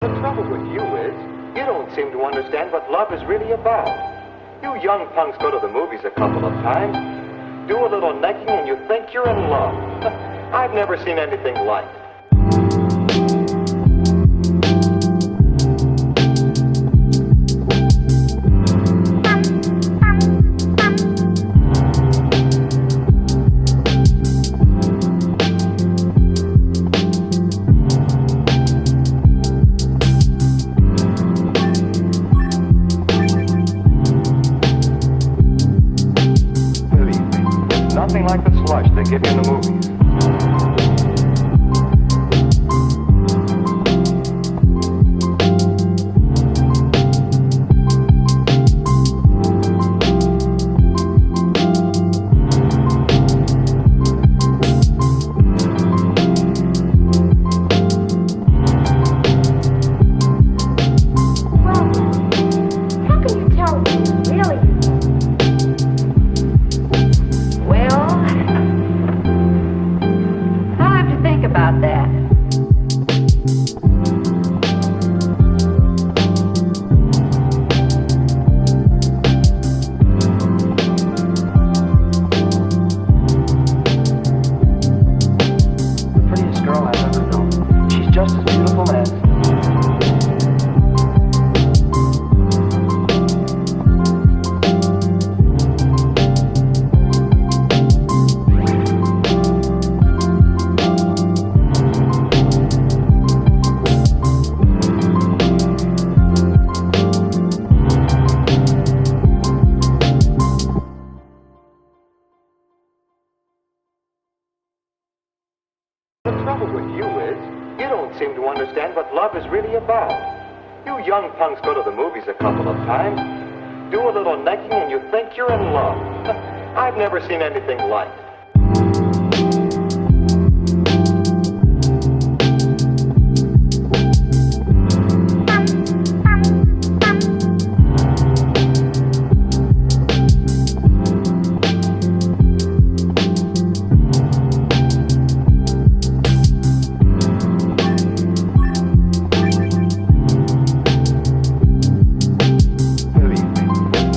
The trouble with you is, you don't seem to understand what love is really about. You young punks go to the movies a couple of times, do a little necking, and you think you're in love. I've never seen anything like it. Nothing like the slush they give you in the movies. The trouble with you is, you don't seem to understand what love is really about. You young punks go to the movies a couple of times, do a little necking, and you think you're in love. I've never seen anything like it.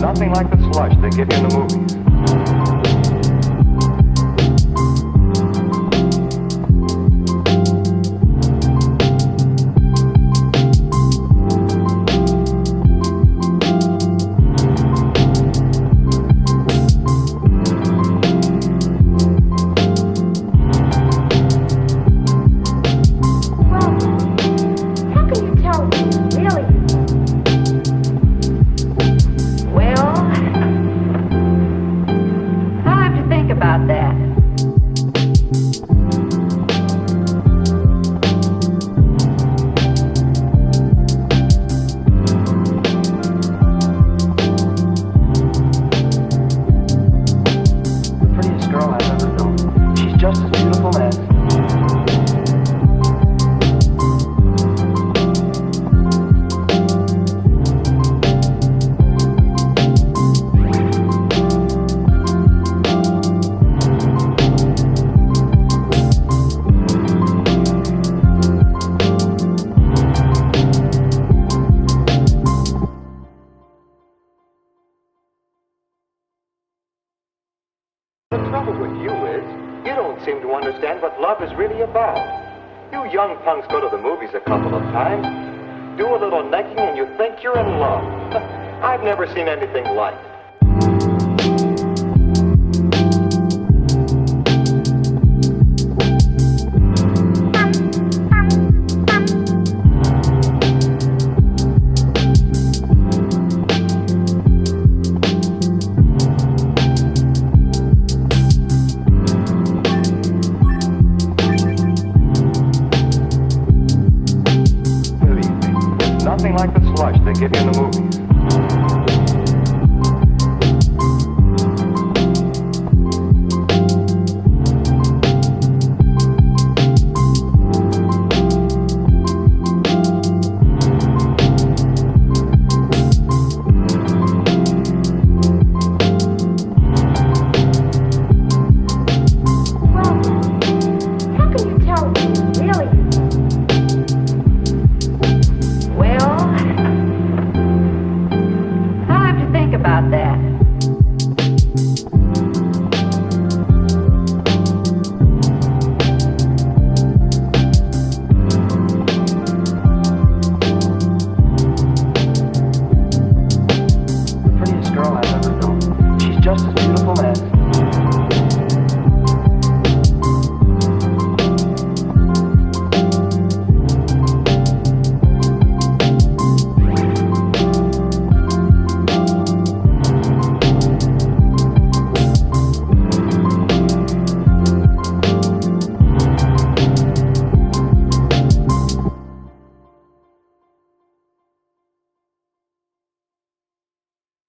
Nothing like the slush they give you in the movies. The trouble with you is, you don't seem to understand what love is really about. You young punks go to the movies a couple of times, do a little necking, and you think you're in love. I've never seen anything like it. Nothing like the slush they give you in the movies.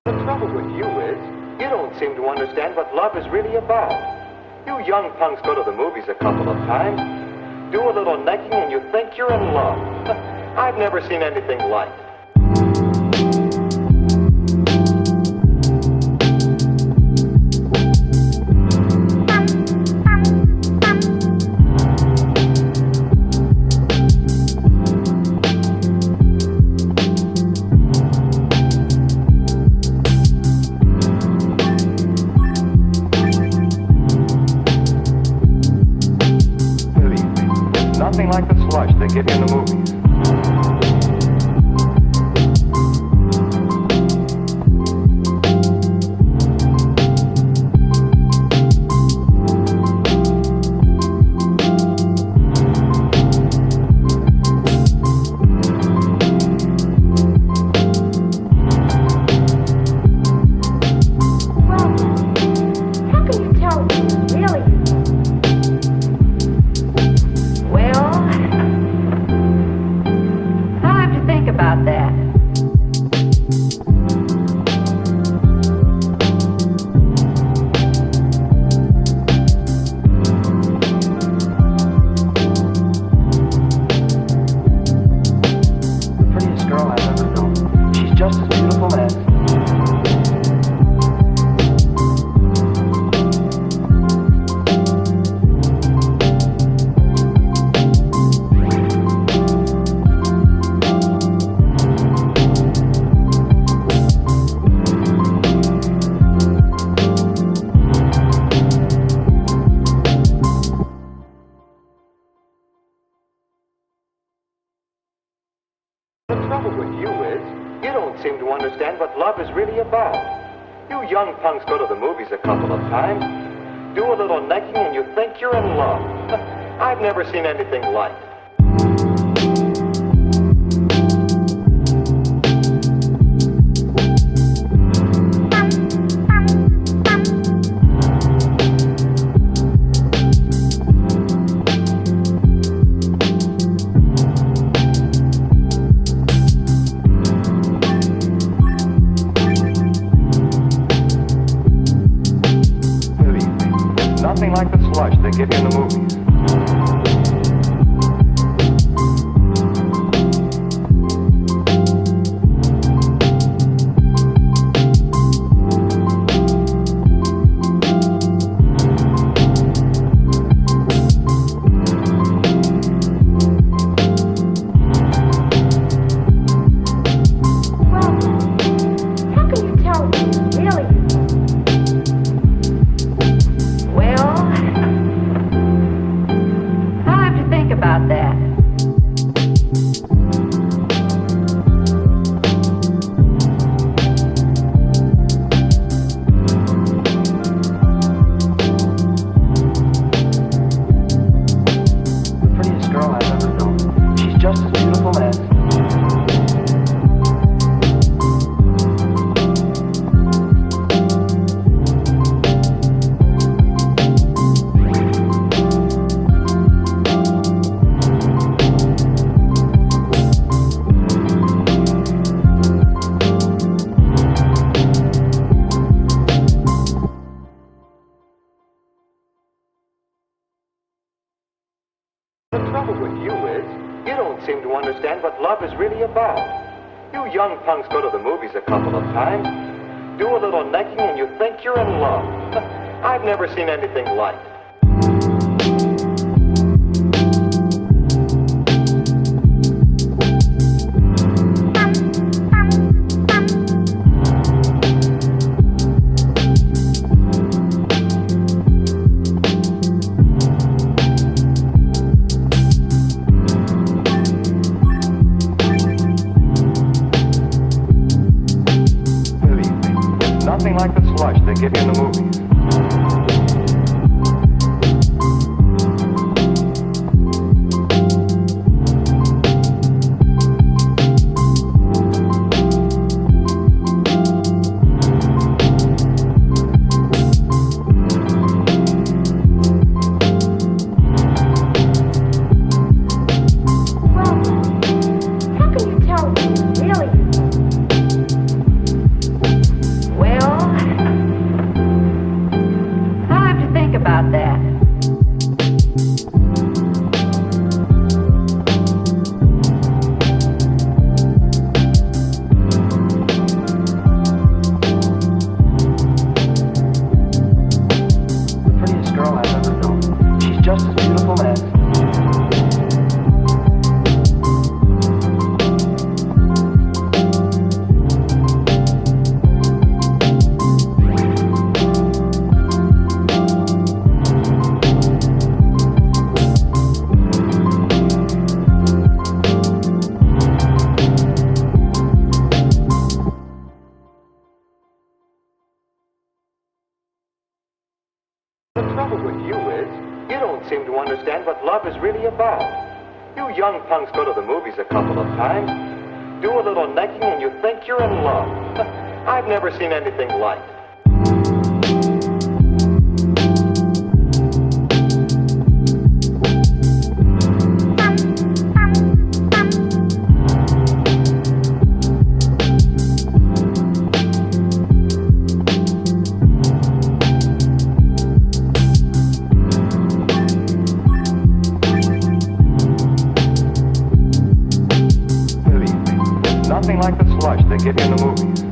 The trouble with you is, you don't seem to understand what love is really about. You young punks go to the movies a couple of times, do a little necking, and you think you're in love. I've never seen anything like it. Nothing like the slush they give you in the movies. The trouble with you is, you don't seem to understand what love is really about. You young punks go to the movies a couple of times, do a little necking, and you think you're in love. I've never seen anything like it. Nothing like the slush they give you in the movies. The trouble with you is, you don't seem to understand what love is really about. You young punks go to the movies a couple of times, do a little necking, and you think you're in love. I've never seen anything like it. Nothing like the slush they give you in the movies. seem to understand what love is really about. You young punks go to the movies a couple of times, do a little necking, and you think you're in love. I've never seen anything like it. Nothing like the slush they give you in the movies.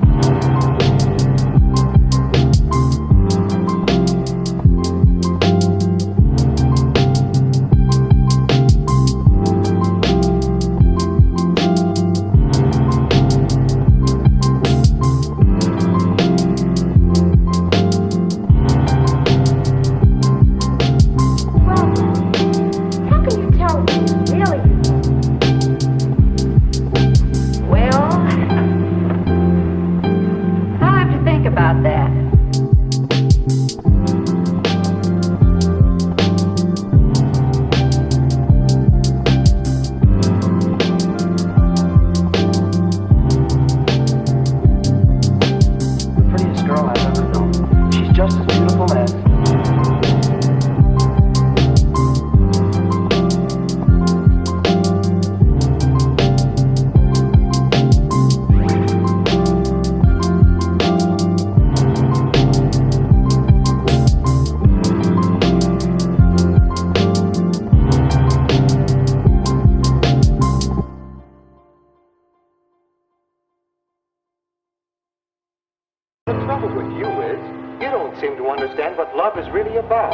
The trouble with you is, you don't seem to understand what love is really about.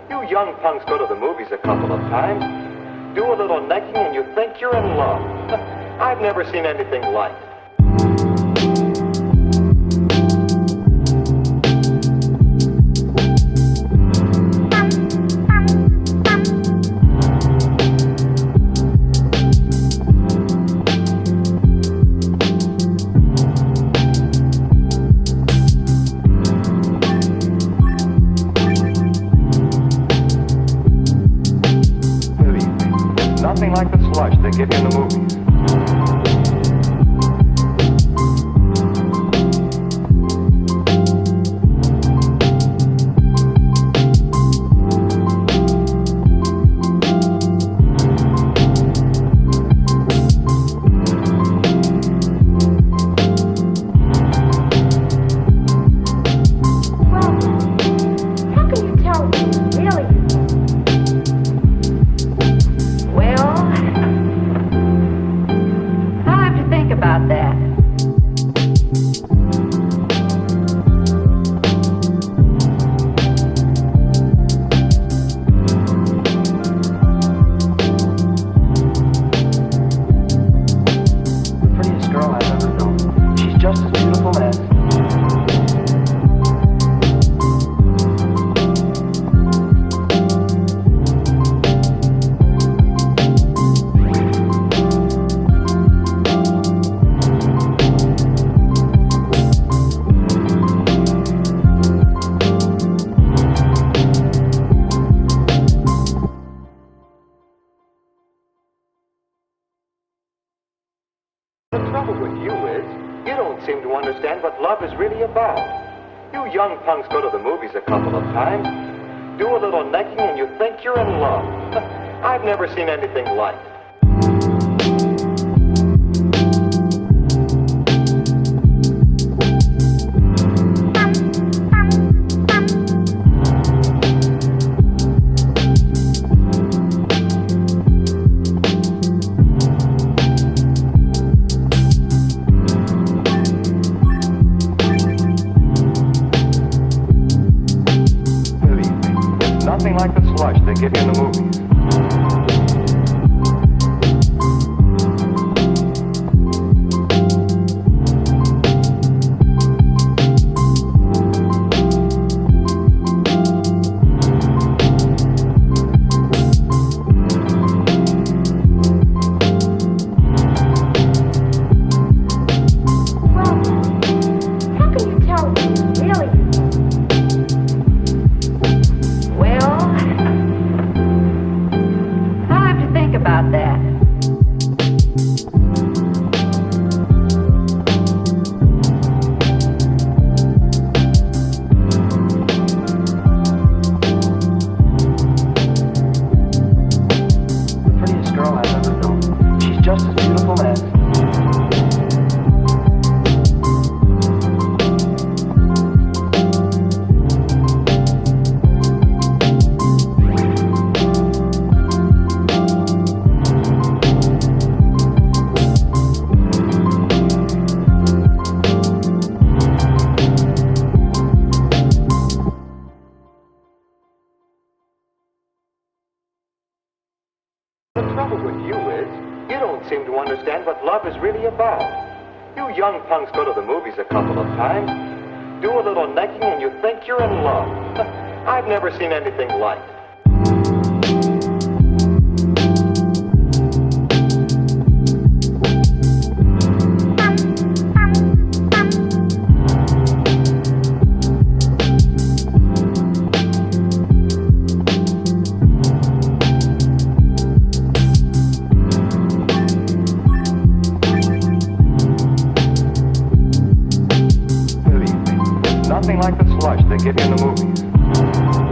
You young punks go to the movies a couple of times, do a little necking, and you think you're in love. I've never seen anything like it. Nothing like the slush they give you in the movies. The trouble with you is, you don't seem to understand what love is really about. You young punks go to the movies a couple of times, do a little necking, and you think you're in love. I've never seen anything like it. Nothing like the slush they give you in the movies. really about. You young punks go to the movies a couple of times, do a little necking, and you think you're in love. I've never seen anything like it. Nothing like the slush they give you in the movies.